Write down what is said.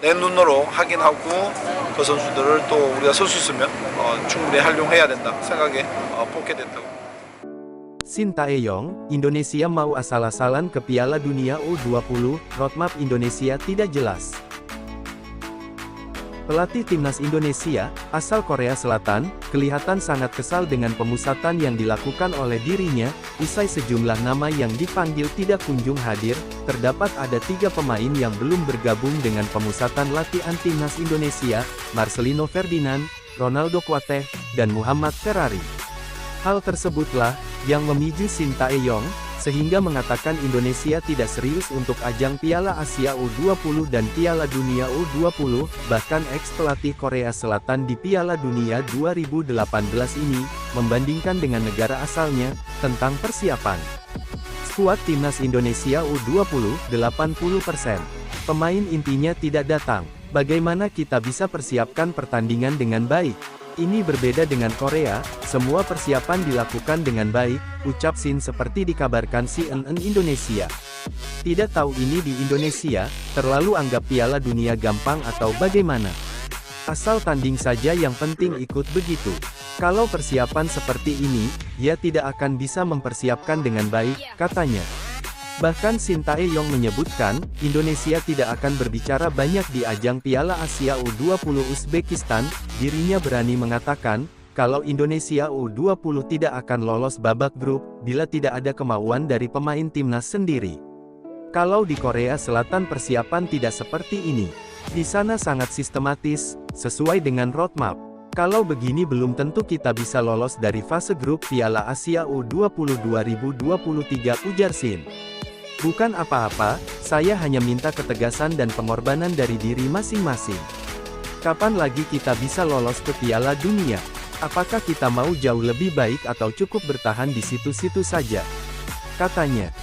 내 눈으로 확인하고 그 선수들을 또 우리가 설 수 있으면 충분히 활용해야 된다 생각에 뽑게 됐다고. Sintayong, Indonesia mau asal-asalan ke Piala Dunia U20, roadmap Indonesia tidak jelas. Pelatih timnas Indonesia, asal Korea Selatan, kelihatan sangat kesal dengan pemusatan yang dilakukan oleh dirinya, usai sejumlah nama yang dipanggil tidak kunjung hadir. Terdapat ada 3 pemain yang belum bergabung dengan pemusatan latihan timnas Indonesia, Marcelino Ferdinand, Ronaldo Kuateh, dan Muhammad Ferrari. Hal tersebutlah yang memicu Sintayong, sehingga mengatakan Indonesia tidak serius untuk ajang Piala Asia U20 dan Piala Dunia U20, bahkan ex-pelatih Korea Selatan di Piala Dunia 2018 ini, membandingkan dengan negara asalnya, tentang persiapan. Skuad timnas Indonesia U20, 80%. Pemain intinya tidak datang. Bagaimana kita bisa persiapkan pertandingan dengan baik? Ini berbeda dengan Korea, semua persiapan dilakukan dengan baik, ucap Sin seperti dikabarkan CNN Indonesia. Tidak tahu ini di Indonesia, terlalu anggap Piala Dunia gampang atau bagaimana? Asal tanding saja yang penting ikut begitu. Kalau persiapan seperti ini, ya tidak akan bisa mempersiapkan dengan baik, katanya. Bahkan Sintayong menyebutkan, Indonesia tidak akan berbicara banyak di ajang Piala Asia U20 Uzbekistan. Dirinya berani mengatakan, kalau Indonesia U20 tidak akan lolos babak grup, bila tidak ada kemauan dari pemain timnas sendiri. Kalau di Korea Selatan persiapan tidak seperti ini. Di sana sangat sistematis, sesuai dengan roadmap. Kalau begini belum tentu kita bisa lolos dari fase grup Piala Asia U20 2023, ujar Sin. Bukan apa-apa, saya hanya minta ketegasan dan pengorbanan dari diri masing-masing. Kapan lagi kita bisa lolos ke Piala Dunia? Apakah kita mau jauh lebih baik atau cukup bertahan di situ-situ saja? Katanya.